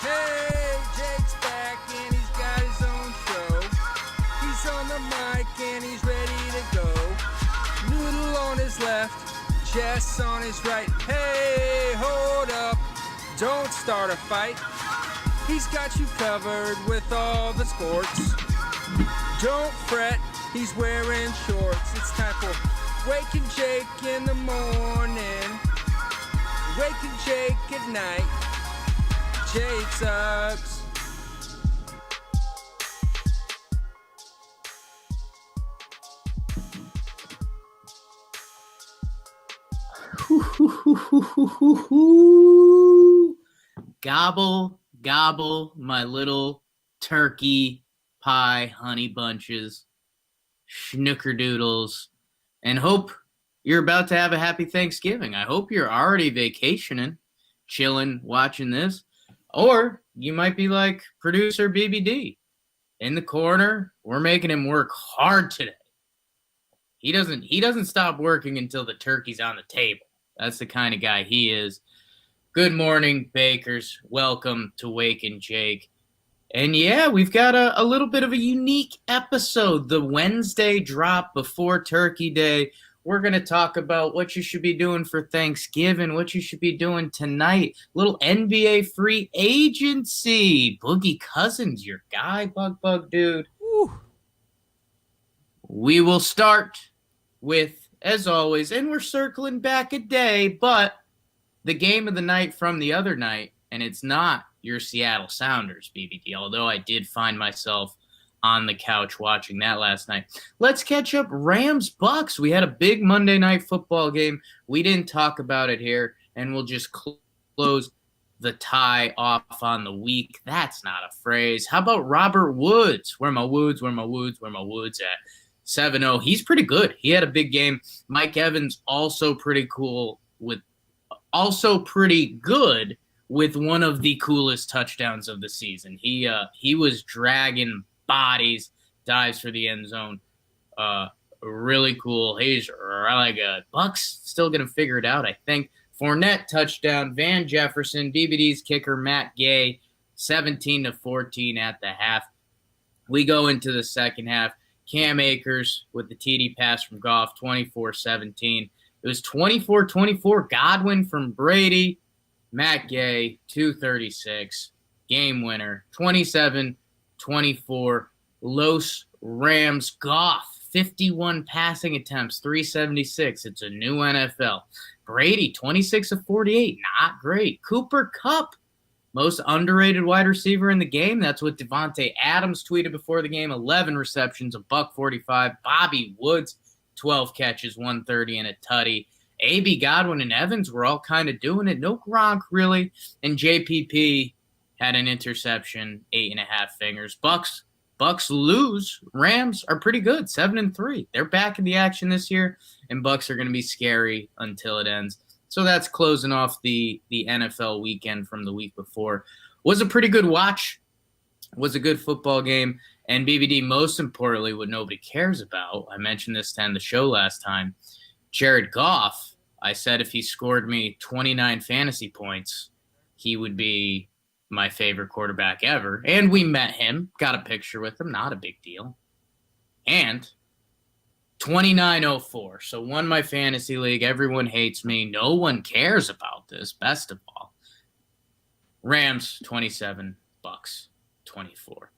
Hey, Jake's back and he's got his own show. He's on the mic and he's ready to go. Noodle on his left, Jess on his right. Hey, hold up, don't start a fight. He's got you covered with all the sports. Don't fret, he's wearing shorts. It's time for Waking Jake in the morning, Waking Jake at night. Jake sucks. Gobble, gobble, my little turkey pie honey bunches, schnickerdoodles, and hope you're about to have a happy Thanksgiving. I hope you're already vacationing, chilling, watching this. Or you might be like producer BBD in the corner. We're making him work hard today. He doesn't stop working until the turkey's on the table. That's the kind of guy he is. Good morning, Bakers. Welcome to Wake and Jake. And yeah, we've got a little bit of a unique episode. The Wednesday drop before Turkey Day. We're going to talk about what you should be doing for Thanksgiving, what you should be doing tonight. Little NBA Free Agency. Boogie Cousins, your guy, Bug dude. Woo. We will start with, as always, and we're circling back a day, but the game of the night from the other night, and it's not your Seattle Sounders, BBD, although I did find myself on the couch watching that last night. Let's catch up Rams-Bucks. We had a big Monday Night Football game. We didn't talk about it here, and we'll just close the tie off on the week. That's not a phrase. How about Robert Woods? Where my Woods at? 7-0. He's pretty good. He had a big game. Mike Evans also pretty good with one of the coolest touchdowns of the season. He was dragging bodies, dives for the end zone. Really cool. He's really good. Bucks still going to figure it out, I think. Fournette touchdown. Van Jefferson, BBD's kicker, Matt Gay, 17-14 at the half. We go into the second half. Cam Akers with the TD pass from Goff, 24-17. It was 24-24. Godwin from Brady. Matt Gay, 236. Game winner, 27-24. Los Rams. Goff, 51 passing attempts, 376. It's a new NFL. Brady, 26 of 48. Not great. Cooper Kupp, most underrated wide receiver in the game. That's what Devontae Adams tweeted before the game. 11 receptions, $145. Bobby Woods, 12 catches, 130 and a tutty. A.B. Godwin and Evans were all kind of doing it. No Gronk, really. And JPP had an interception, 8.5 fingers. Bucks lose. Rams are pretty good, 7-3. They're back in the action this year, and Bucks are going to be scary until it ends. So that's closing off the NFL weekend from the week before. Was a pretty good watch. Was a good football game. And BBD, most importantly, what nobody cares about, I mentioned this to end the show last time, Jared Goff. I said if he scored me 29 fantasy points, he would be my favorite quarterback ever. And we met him, got a picture with him, not a big deal. And 29-04. So won my fantasy league. Everyone hates me. No one cares about this, best of all. Rams 27, Bucks 24.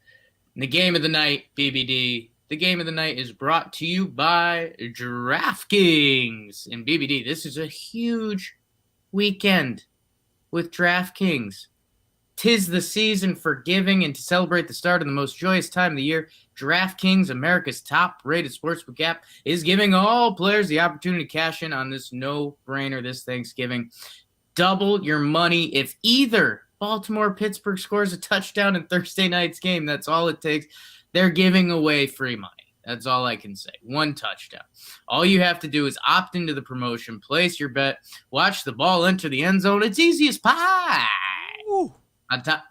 And the game of the night, BBD. The game of the night is brought to you by DraftKings. And BBD, this is a huge weekend with DraftKings. 'Tis the season for giving, and to celebrate the start of the most joyous time of the year, DraftKings, America's top-rated sportsbook app, is giving all players the opportunity to cash in on this no-brainer this Thanksgiving. Double your money if either Baltimore or Pittsburgh scores a touchdown in Thursday night's game. That's all it takes. They're giving away free money. That's all I can say. One touchdown. All you have to do is opt into the promotion, place your bet, watch the ball enter the end zone. It's easy as pie. Woo. On top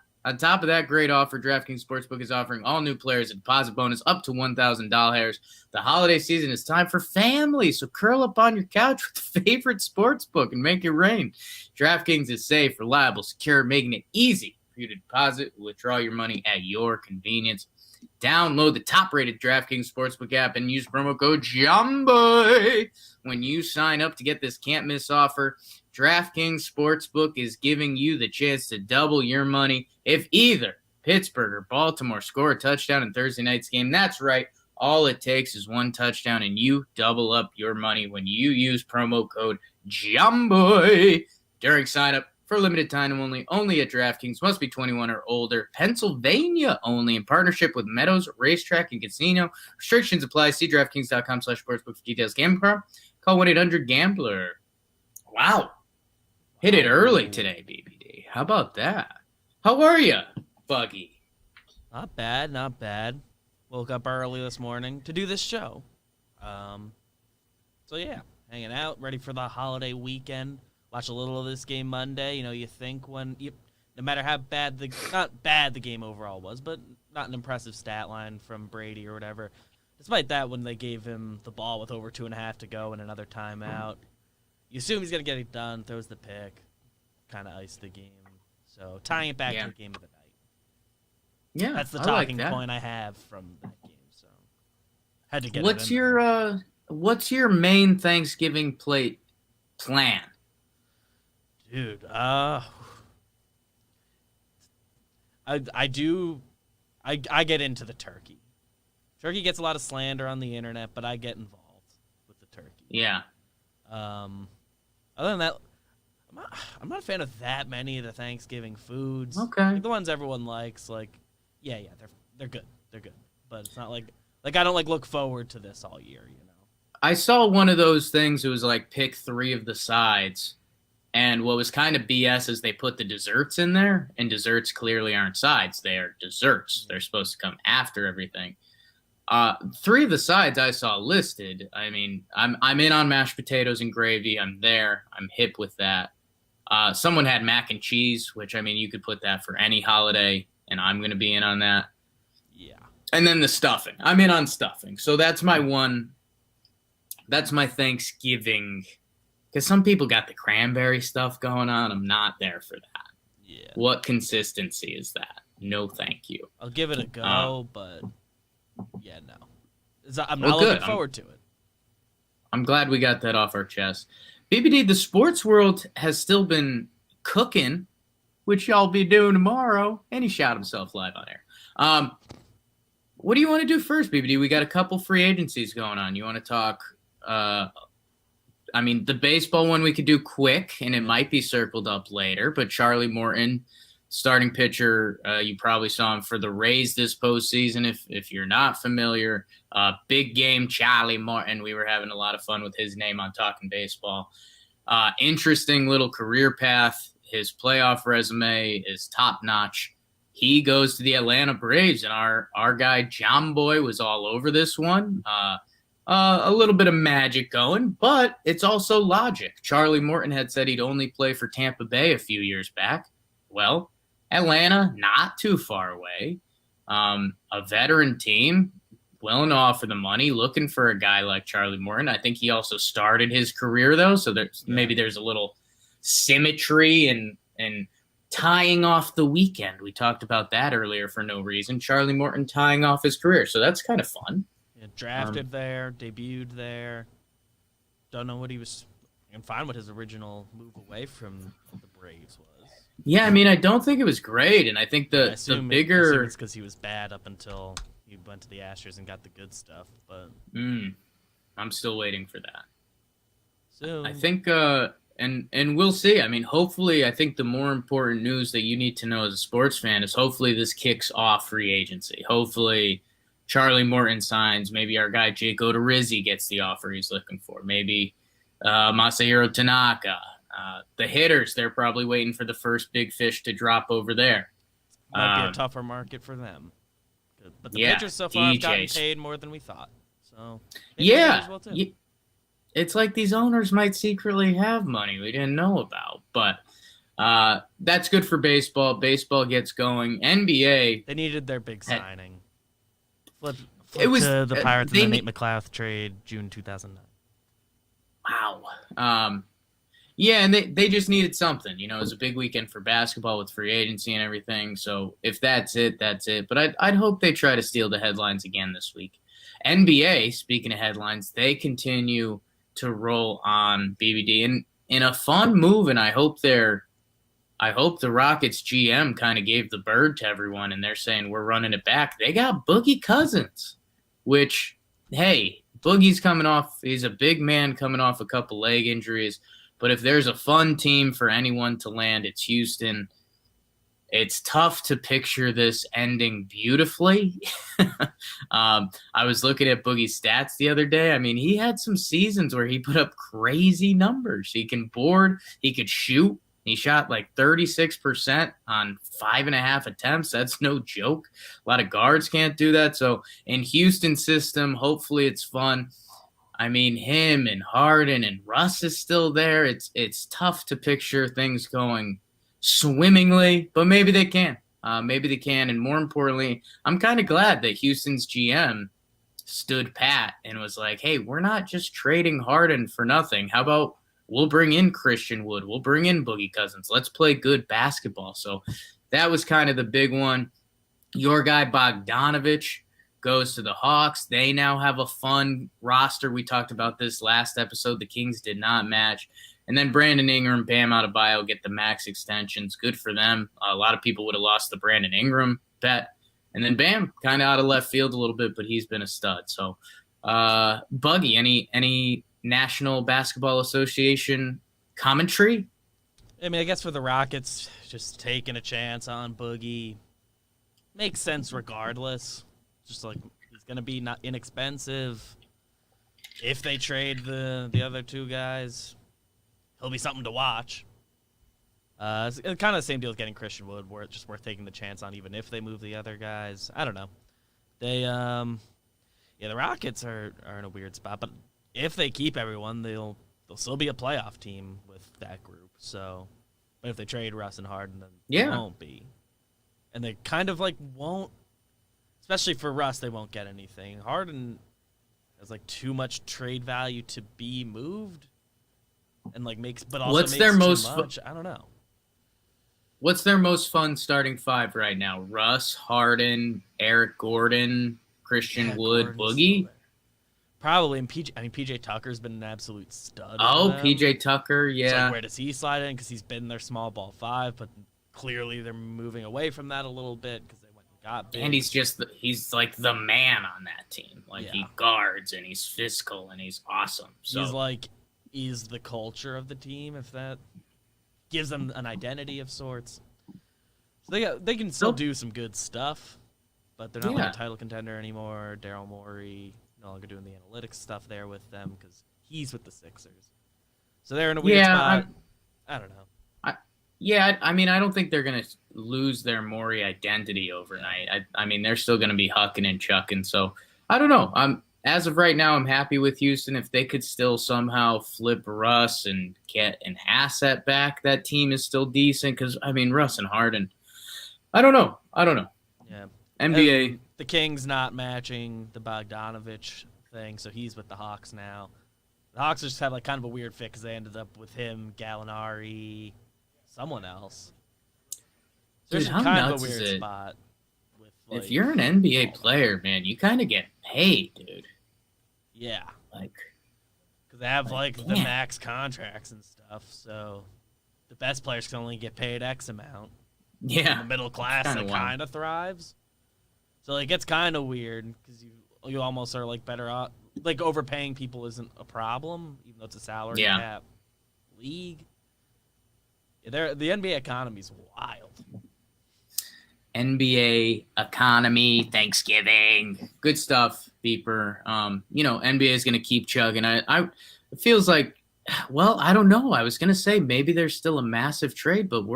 of that great offer, DraftKings Sportsbook is offering all new players a deposit bonus up to $1,000. The holiday season is time for family, so curl up on your couch with the favorite sportsbook and make it rain. DraftKings is safe, reliable, secure, making it easy for computer deposit. Withdraw your money at your convenience. Download the top-rated DraftKings Sportsbook app and use promo code Jomboy when you sign up to get this can't-miss offer. DraftKings Sportsbook is giving you the chance to double your money if either Pittsburgh or Baltimore score a touchdown in Thursday night's game. That's right. All it takes is one touchdown, and you double up your money when you use promo code Jomboy during sign-up. For a limited time only at DraftKings. Must be 21 or older. Pennsylvania only. In partnership with Meadows Racetrack and Casino. Restrictions apply. See DraftKings.com/sportsbook for details. Gambling problem? Call 1-800-GAMBLER. Wow. Hit it early today, BBD. How about that? How are you, Buggy? Not bad, not bad. Woke up early this morning to do this show. So yeah, hanging out, ready for the holiday weekend. Watch a little of this game Monday. You know, you think no matter how bad not bad the game overall was, but not an impressive stat line from Brady or whatever. Despite that, when they gave him the ball with over 2.5 to go and another timeout, you assume he's going to get it done, throws the pick, kind of iced the game. So tying it back to the game of the night. Yeah, that's the talking point I have from that game. So had to get what's your main Thanksgiving plate plan? Dude, I get into the turkey. Turkey gets a lot of slander on the internet, but I get involved with the turkey. Yeah. Other than that, I'm not a fan of that many of the Thanksgiving foods. Okay. Like the ones everyone likes, they're good. They're good. But it's not like I don't look forward to this all year, you know. I saw one of those things. It was pick 3 of the sides. And what was kind of BS is they put the desserts in there, and desserts clearly aren't sides. They are desserts. They're supposed to come after everything. 3 of the sides I saw listed. I mean, I'm in on mashed potatoes and gravy. I'm there. I'm hip with that. Someone had mac and cheese, which, I mean, you could put that for any holiday, and I'm going to be in on that. Yeah. And then the stuffing. I'm in on stuffing. So that's my Thanksgiving. Because some people got the cranberry stuff going on. I'm not there for that. Yeah. What consistency is that? No, thank you. I'll give it a go, but yeah, no. I'm not looking forward to it. I'm glad we got that off our chest. BBD, the sports world has still been cooking, which y'all be doing tomorrow. And he shot himself live on air. What do you want to do first, BBD? We got a couple free agencies going on. You want to talk the baseball one we could do quick, and it might be circled up later, but Charlie Morton, starting pitcher, you probably saw him for the Rays this postseason. If you're not familiar, big game Charlie Morton. We were having a lot of fun with his name on Talking Baseball. Interesting little career path. His playoff resume is top-notch. He goes to the Atlanta Braves, and our guy Jomboy was all over this one. A little bit of magic going, but it's also logic. Charlie Morton had said he'd only play for Tampa Bay a few years back. Well, Atlanta, not too far away. A veteran team, willing to offer the money, looking for a guy like Charlie Morton. I think he also started his career, though, so maybe there's a little symmetry and tying off the weekend. We talked about that earlier for no reason. Charlie Morton tying off his career, so that's kind of fun. Yeah, drafted there, debuted there. Don't know what he was. I'm fine with his original move away from the Braves was. Yeah, I mean, I don't think it was great, and I think the bigger. It's because he was bad up until he went to the Astros and got the good stuff. But I'm still waiting for that. So I think, and we'll see. I mean, hopefully, I think the more important news that you need to know as a sports fan is hopefully this kicks off free agency. Hopefully, Charlie Morton signs. Maybe our guy Jake Odorizzi gets the offer he's looking for. Maybe Masahiro Tanaka. The hitters, they're probably waiting for the first big fish to drop over there. Might be a tougher market for them. But the pitchers so far have gotten paid more than we thought. So it's like these owners might secretly have money we didn't know about. But that's good for baseball. Baseball gets going. NBA. They needed their big signing. Flip it was to the Pirates in the Nate McLouth trade, June 2009. Wow. Yeah, and they just needed something. You know, it was a big weekend for basketball with free agency and everything. So if that's it, that's it. But I'd hope they try to steal the headlines again this week. NBA, speaking of headlines, they continue to roll on BBD in a fun move, and I hope the Rockets GM kind of gave the bird to everyone, and they're saying we're running it back. They got Boogie Cousins, which, hey, Boogie's coming off. He's a big man coming off a couple leg injuries. But if there's a fun team for anyone to land, it's Houston. It's tough to picture this ending beautifully. I was looking at Boogie's stats the other day. I mean, he had some seasons where he put up crazy numbers. He can board. He could shoot. He shot like 36% on 5.5 attempts. That's no joke. A lot of guards can't do that. So in Houston's system, hopefully it's fun. I mean, him and Harden and Russ is still there. It's tough to picture things going swimmingly, but maybe they can. Maybe they can. And more importantly, I'm kind of glad that Houston's GM stood pat and was like, hey, we're not just trading Harden for nothing. How about we'll bring in Christian Wood? We'll bring in Boogie Cousins. Let's play good basketball. So that was kind of the big one. Your guy Bogdanovich goes to the Hawks. They now have a fun roster. We talked about this last episode. The Kings did not match. And then Brandon Ingram, Bam Adebayo get the max extensions. Good for them. A lot of people would have lost the Brandon Ingram bet. And then Bam, kind of out of left field a little bit, but he's been a stud. So, Buggy, any National Basketball Association commentary? I mean, I guess for the Rockets, just taking a chance on Boogie makes sense regardless. Just like he's going to be not inexpensive. If they trade the other two guys, he'll be something to watch. It's kind of the same deal as getting Christian Wood, where it's just worth taking the chance on, even if they move the other guys. I don't know. They, the Rockets are in a weird spot, but if they keep everyone, they'll still be a playoff team with that group. So, but if they trade Russ and Harden, then they won't be. And they kind of like won't. Especially for Russ, they won't get anything. Harden has like too much trade value to be moved, and like but also what's makes their too most much. I don't know. What's their most fun starting five right now? Russ, Harden, Eric Gordon, Christian Wood, Boogie. Probably, and PJ Tucker's been an absolute stud. Oh, PJ Tucker, yeah. So like, where does he slide in? Because he's been their small ball five, but clearly they're moving away from that a little bit because they went and got big. And he's like the man on that team. Like he guards and he's physical and he's awesome. So he's the culture of the team. If that gives them an identity of sorts, so they can still do some good stuff, but they're not like a title contender anymore. Daryl Morey no longer doing the analytics stuff there with them because he's with the Sixers. So they're in a weird spot. I don't know. I mean, I don't think they're going to lose their Morey identity overnight. I mean, they're still going to be hucking and chucking. So I don't know. As of right now, I'm happy with Houston. If they could still somehow flip Russ and get an asset back, that team is still decent. Because, I mean, Russ and Harden, I don't know. Yeah. NBA. And the Kings not matching the Bogdanovich thing, so he's with the Hawks now. The Hawks just had like kind of a weird fit because they ended up with him, Gallinari, someone else. So Dude, how kind nuts of a weird is it? spot. With, like, If you're an NBA player, man, you kind of get paid, dude. Yeah. Like, because they have like the max contracts and stuff, so the best players can only get paid X amount. Yeah. And the middle class kind of thrives. So it gets kind of weird because you almost are like better off. Like overpaying people isn't a problem, even though it's a salary cap league. Yeah, the NBA economy is wild. NBA economy, Thanksgiving, good stuff, Beeper. NBA is going to keep chugging. It feels like, well, I don't know. I was going to say maybe there's still a massive trade, but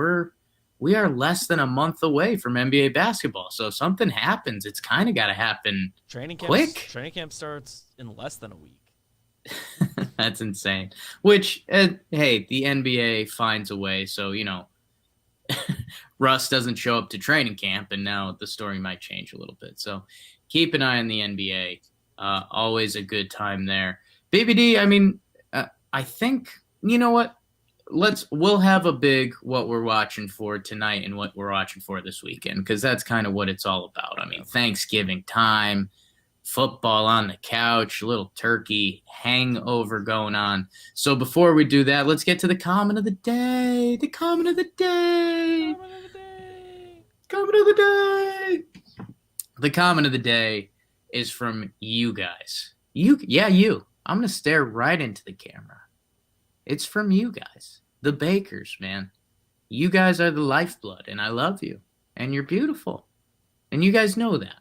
we are less than a month away from NBA basketball. So if something happens, it's kind of got to happen quick. Training camp starts in less than a week. That's insane. Which, hey, the NBA finds a way. So, Russ doesn't show up to training camp, and now the story might change a little bit. So keep an eye on the NBA. Always a good time there. BBD, I mean, I think, you know what? we'll have a big what we're watching for tonight and what we're watching for this weekend, because that's kind of what it's all about. I mean, Thanksgiving time, football on the couch, a little turkey hangover going on. So before we do that, let's get to the comment of the day. The comment of the day. Comment of the day. The comment of the day is from you guys. You. I'm going to stare right into the camera. It's from you guys, the Bakers, man. You guys are the lifeblood, and I love you, and you're beautiful, and you guys know that.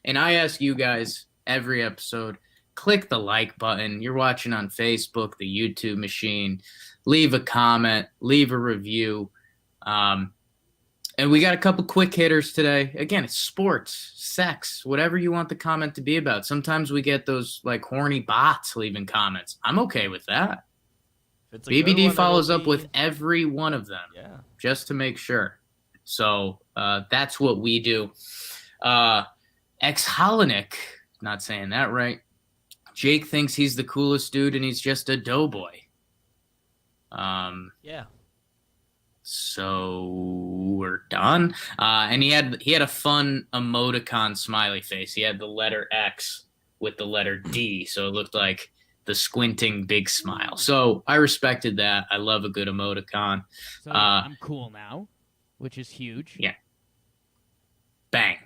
And I ask you guys every episode, click the like button. You're watching on Facebook, the YouTube machine. Leave a comment, leave a review. And we got a couple quick hitters today. Again, it's sports, sex, whatever you want the comment to be about. Sometimes we get those like horny bots leaving comments. I'm okay with that. BBD follows up with every one of them, just to make sure. So that's what we do. Ex-Holinik, not saying that right. Jake thinks he's the coolest dude, and he's just a doughboy. So we're done. And he had a fun emoticon smiley face. He had the letter X with the letter D, so it looked like the squinting big smile. So I respected that. I love a good emoticon. So I'm cool now, which is huge. Yeah. Bang.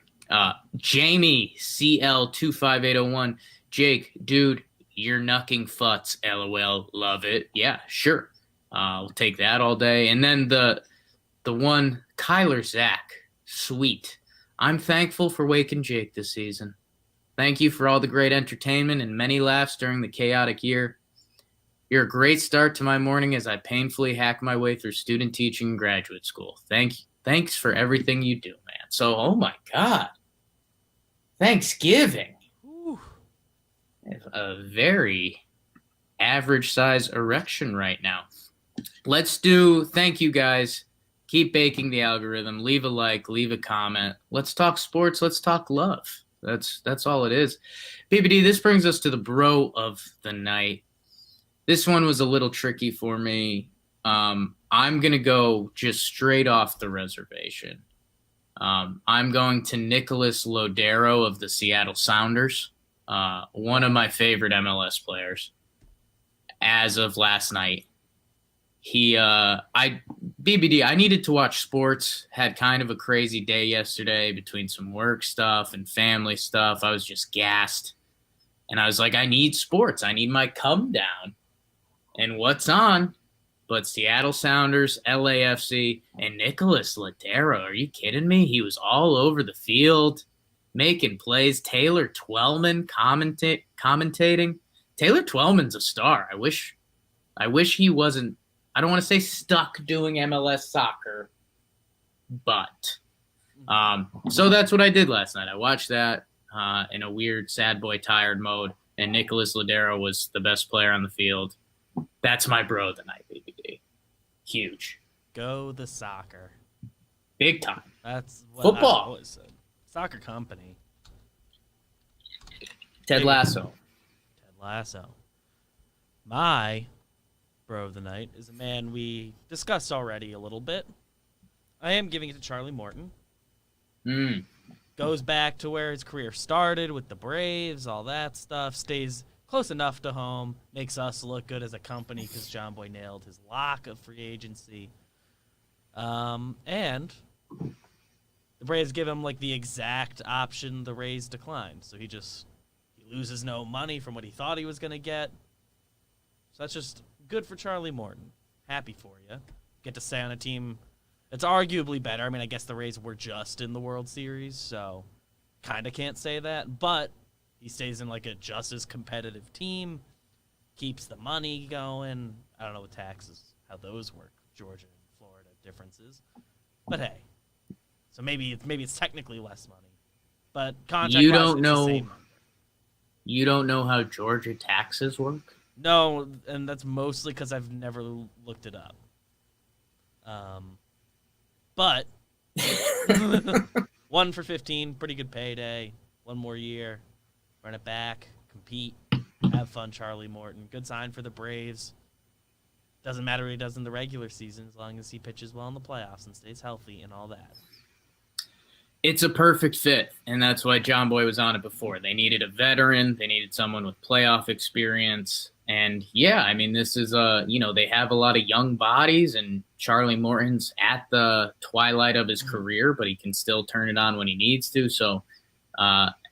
Jamie CL25801. Jake, dude, you're knucking futs. LOL. Love it. Yeah, sure. We'll take that all day. And then the one, Kyler Zach. Sweet. I'm thankful for waking Jake this season. Thank you for all the great entertainment and many laughs during the chaotic year. You're a great start to my morning as I painfully hack my way through student teaching and graduate school. Thanks for everything you do, man. So, oh my God. Thanksgiving. Ooh. A very average size erection right now. Thank you guys. Keep baking the algorithm. Leave a like, leave a comment. Let's talk sports. Let's talk love. That's all it is. BBD, this brings us to the bro of the night. This one was a little tricky for me. I'm going to go just straight off the reservation. I'm going to Nicolas Lodeiro of the Seattle Sounders, one of my favorite MLS players as of last night. BBD, I needed to watch sports, had kind of a crazy day yesterday between some work stuff and family stuff. I was just gassed. And I was like, I need sports. I need my come down. And what's on? But Seattle Sounders, LAFC, and Nicolas Lodeiro. Are you kidding me? He was all over the field, making plays. Taylor Twellman commentating. Taylor Twellman's a star. I wish he wasn't, I don't want to say stuck doing MLS soccer, but so that's what I did last night. I watched that in a weird sad boy tired mode, and Nicolas Lodeiro was the best player on the field. That's my bro of the night, BBD. Huge. Go the soccer. Big time. That's what football. I always said. Soccer company. Ted Lasso. My bro of the night is a man we discussed already a little bit. I am giving it to Charlie Morton. Goes back to where his career started with the Braves, all that stuff. Stays close enough to home. Makes us look good as a company because Jomboy nailed his lock of free agency. And the Braves give him like the exact option the Rays declined. So he loses no money from what he thought he was going to get. So that's just good for Charlie Morton. Happy for you. Get to stay on a team that's arguably better. I mean, I guess the Rays were just in the World Series, so kind of can't say that. But he stays in like a just as competitive team, keeps the money going. I don't know with taxes, how those work, Georgia and Florida differences. But hey, so maybe it's technically less money. But contract-wise, it's the same number. You don't know how Georgia taxes work? No, and that's mostly because I've never looked it up. But 1 for 15, pretty good payday. One more year, run it back, compete, have fun. Charlie Morton, good sign for the Braves. doesn't matter what he does in the regular season as long as he pitches well in the playoffs and stays healthy and all that. It's a perfect fit, and that's why Jomboy was on it before. They needed a veteran. They needed someone with playoff experience. And, yeah, I mean, this is they have a lot of young bodies, and Charlie Morton's at the twilight of his career, but he can still turn it on when he needs to. So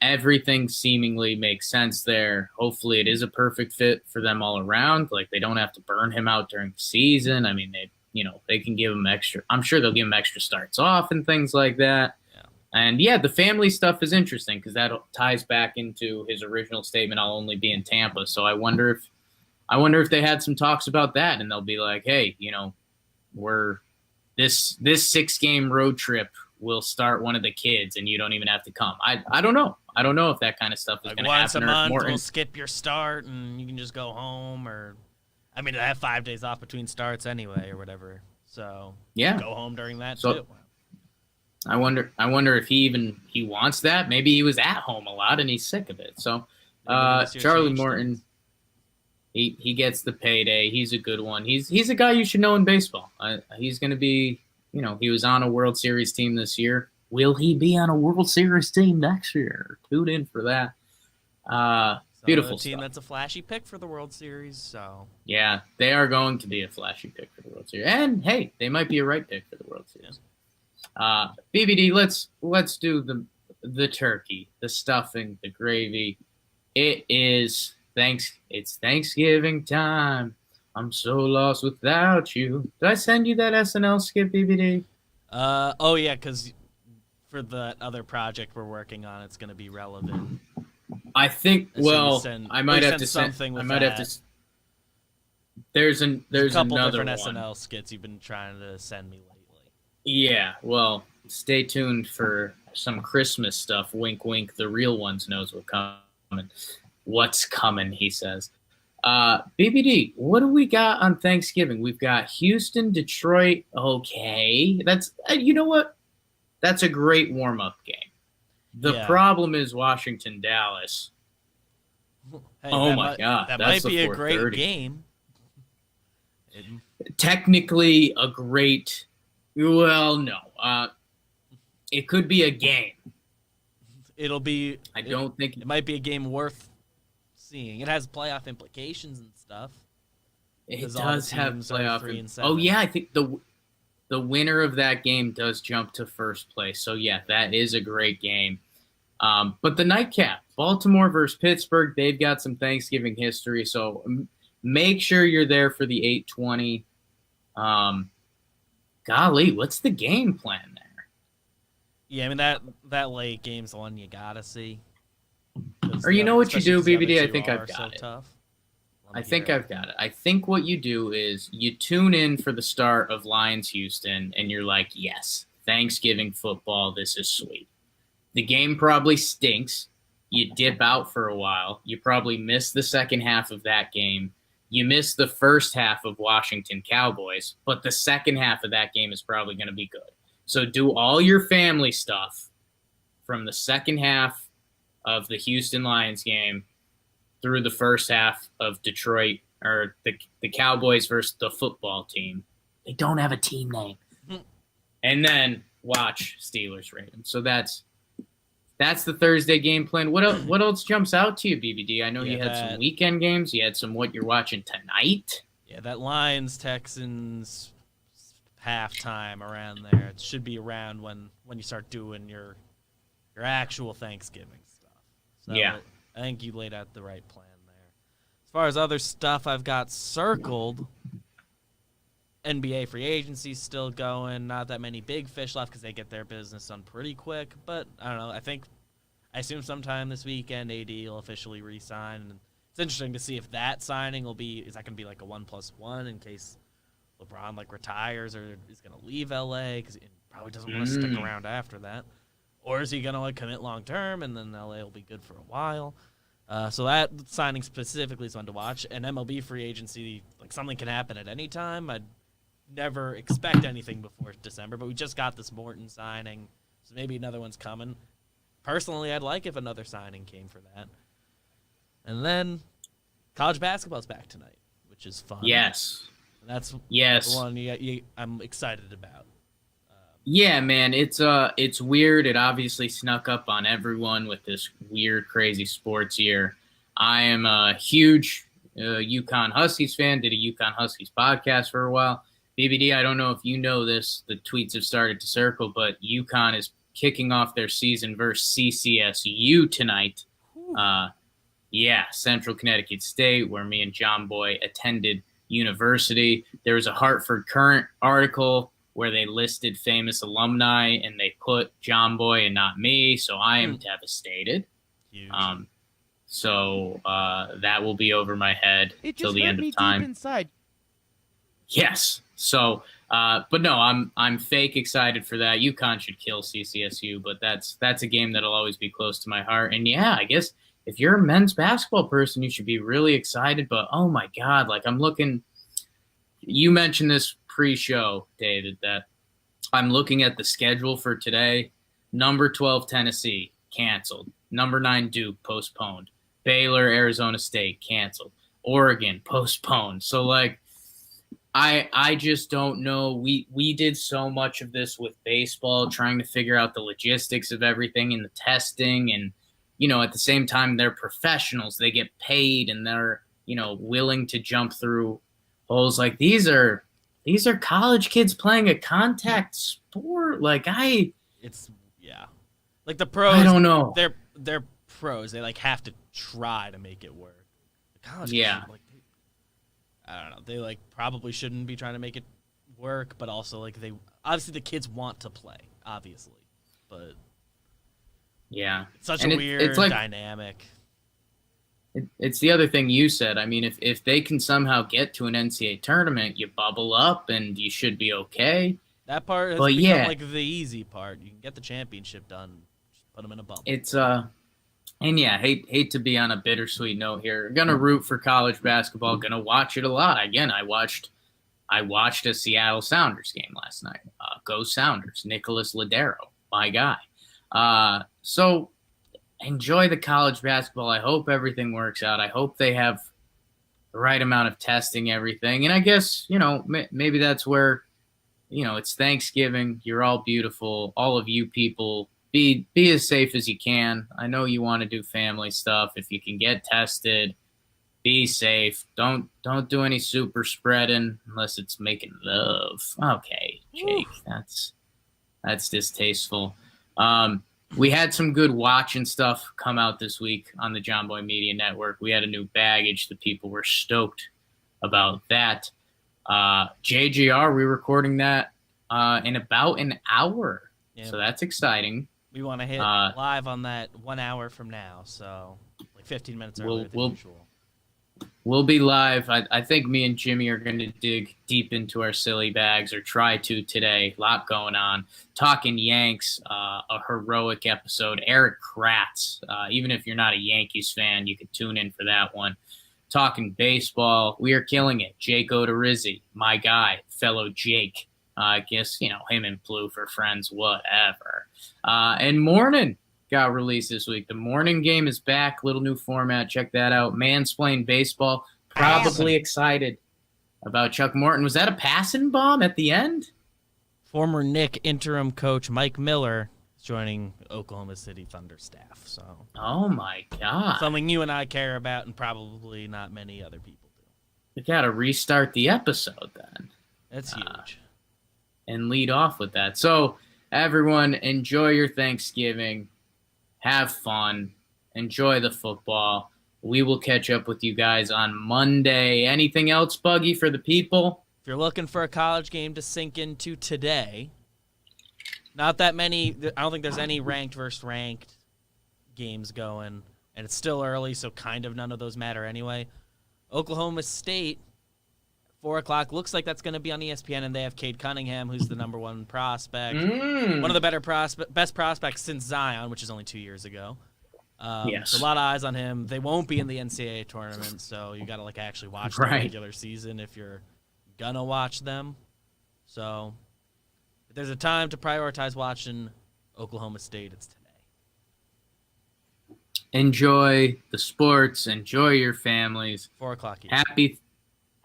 everything seemingly makes sense there. Hopefully it is a perfect fit for them all around. Like, they don't have to burn him out during the season. I mean, they can give him extra. I'm sure they'll give him extra starts off and things like that. And, yeah, the family stuff is interesting because that ties back into his original statement, I'll only be in Tampa. So I wonder if they had some talks about that, and they'll be like, hey, this 6-game road trip will start one of the kids, and you don't even have to come. I don't know. I don't know if that kind of stuff is going to happen. Once a month, we'll skip your start, and you can just go home. I have 5 days off between starts anyway or whatever. So yeah, go home during that too. I wonder if he wants that. Maybe he was at home a lot and he's sick of it. So Charlie Morton, he gets the payday. He's a good one. He's a guy you should know in baseball. He's going to be, he was on a World Series team this year. Will he be on a World Series team next year? Tune in for that. Beautiful team stuff. That's a flashy pick for the World Series. So yeah, they are going to be a flashy pick for the World Series. And hey, they might be a right pick for the World Series. Yeah. BBD, let's do the turkey, the stuffing, the gravy. It's Thanksgiving time. I'm so lost without you. Did I send you that SNL skit, BBD? Oh yeah, because for the other project we're working on, it's going to be relevant. I think. Well, I might have to send something. I might have to. There's a couple different one. SNL skits you've been trying to send me lately. Yeah, well, stay tuned for some Christmas stuff. Wink, wink. The real ones knows what's coming, he says. BBD, what do we got on Thanksgiving? We've got Houston, Detroit. Okay, that's you know what? That's a great warm-up game. The problem is Washington, Dallas. Hey, my God, that that's might be a great game. Technically, a great. Well, no. It could be a game. It'll be. I don't think it might be a game worth seeing. It has playoff implications and stuff. It does have playoff. Oh yeah, I think the winner of that game does jump to first place. So yeah, that is a great game. But the nightcap, Baltimore versus Pittsburgh, they've got some Thanksgiving history. So make sure you're there for the 8:20. Golly, what's the game plan there? Yeah, I mean that late game's the one you gotta see. Or you know what you do, BBD? I think I've got so it. Tough. I think I've got it. I think what you do is you tune in for the start of Lions Houston, and you're like, yes, Thanksgiving football, this is sweet. The game probably stinks. You dip out for a while. You probably miss the second half of that game. You miss the first half of Washington Cowboys, but the second half of that game is probably going to be good. So do all your family stuff from the second half of the Houston Lions game through the first half of Detroit or the Cowboys versus the football team. They don't have a team name. And then watch Steelers Ravens. So that's the Thursday game plan. What else jumps out to you, BBD? I know you had some weekend games. You had some what you're watching tonight. Yeah, that Lions-Texans halftime around there. It should be around when you start doing your actual Thanksgiving stuff. So yeah. I think you laid out the right plan there. As far as other stuff I've got circled, NBA free agency still going. Not that many big fish left because they get their business done pretty quick. But I don't know. I assume sometime this weekend AD will officially re-sign. And it's interesting to see if that signing is that going to be like a 1+1 in case LeBron retires or is going to leave LA because he probably doesn't want to stick around after that. Or is he going to commit long term and then LA will be good for a while? So that signing specifically is one to watch. And MLB free agency, something can happen at any time. I'd never expect anything before December, but we just got this Morton signing, so maybe another one's coming. Personally, I'd like if another signing came for that. And then college basketball's back tonight, which is fun. Yes. That's Yes. the one I'm excited about. Yeah, man, it's weird. It obviously snuck up on everyone with this weird, crazy sports year. I am a huge UConn Huskies fan. Did a UConn Huskies podcast for a while. BBD, I don't know if you know this. The tweets have started to circle, but UConn is kicking off their season versus CCSU tonight. Central Connecticut State, where me and Jomboy attended university. There was a Hartford Current article where they listed famous alumni, and they put Jomboy and not me, so I am devastated. Huge. So that will be over my head till the end of time. Deep inside. Yes. So, but no, I'm fake excited for that. UConn should kill CCSU, but that's a game that'll always be close to my heart. And yeah, I guess if you're a men's basketball person, you should be really excited. But oh my God, like I'm looking. You mentioned this pre-show, David, that I'm looking at the schedule for today. Number 12 Tennessee canceled. Number 9 Duke postponed. Baylor, Arizona State canceled. Oregon postponed. So like. I just don't know. We did so much of this with baseball, trying to figure out the logistics of everything and the testing. And, at the same time, they're professionals. They get paid and they're, willing to jump through holes. Like these are college kids playing a contact sport. Like like the pros. I don't know. They're pros. They like have to try to make it work. The college Yeah. kids, I don't know. They like probably shouldn't be trying to make it work, but also like obviously the kids want to play, obviously, but yeah, it's such and a weird dynamic. It's the other thing you said. I mean, if they can somehow get to an NCAA tournament, you bubble up and you should be okay. That part has become like the easy part. You can get the championship done, just put them in a bubble. It's And yeah, hate to be on a bittersweet note here. Gonna root for college basketball. Gonna watch it a lot. Again, I watched a Seattle Sounders game last night. Go Sounders! Nicolas Lodeiro, my guy. So enjoy the college basketball. I hope everything works out. I hope they have the right amount of testing, everything. And I guess maybe that's where it's Thanksgiving. You're all beautiful. All of you people. Be as safe as you can. I know you want to do family stuff. If you can get tested, be safe. Don't do any super spreading unless it's making love. Okay, Jake, that's distasteful. We had some good watching stuff come out this week on the Jomboy Media Network. We had a new baggage. The people were stoked about that. JGR, we're recording that in about an hour. Yeah. So that's exciting. We want to hit live on that 1 hour from now, so like 15 minutes earlier than usual. We'll be live. I think me and Jimmy are going to dig deep into our silly bags, or try to today. A lot going on. Talking Yanks, a heroic episode. Eric Kratz. Even if you're not a Yankees fan, you can tune in for that one. Talking baseball. We are killing it. Jake Odorizzi, my guy, fellow Jake. I guess, him and Blue for friends, whatever. And Morning got released this week. The Morning game is back. Little new format. Check that out. Mansplain Baseball. Probably excited about Chuck Morton. Was that a passing bomb at the end? Former Nick interim coach Mike Miller is joining Oklahoma City Thunder staff. So. Oh, my God. Something you and I care about and probably not many other people do. We got to restart the episode then. That's huge. And lead off with that. So, everyone, enjoy your Thanksgiving. Have fun. Enjoy the football. We will catch up with you guys on Monday. Anything else, Buggy, for the people? If you're looking for a college game to sink into today, not that many. I don't think there's any ranked versus ranked games going. And it's still early, so kind of none of those matter anyway. Oklahoma State. 4 o'clock. Looks like that's going to be on ESPN, and they have Cade Cunningham, who's the number 1 prospect. One of the best prospects since Zion, which is only 2 years ago. Yes. So a lot of eyes on him. They won't be in the NCAA tournament, so you got to actually watch the regular season if you're going to watch them. So if there's a time to prioritize watching Oklahoma State, it's today. Enjoy the sports. Enjoy your families. 4 o'clock.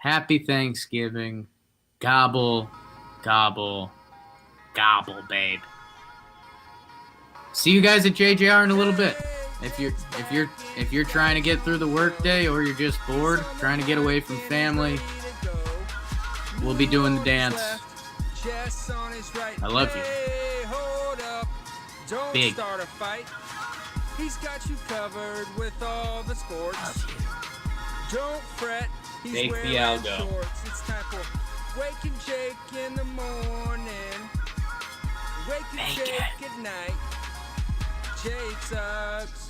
Happy Thanksgiving. Gobble, gobble, gobble, babe. See you guys at JJR in a little bit. If you're trying to get through the workday or you're just bored, trying to get away from family, we'll be doing the dance. I love you. Don't Big. start a fight. He's got you covered with all the sports. Don't fret. He's Bake the wearing algo. shorts. It's time for Wake and Jake in the morning. Wake and Bake Jake it. at night. Jake sucks.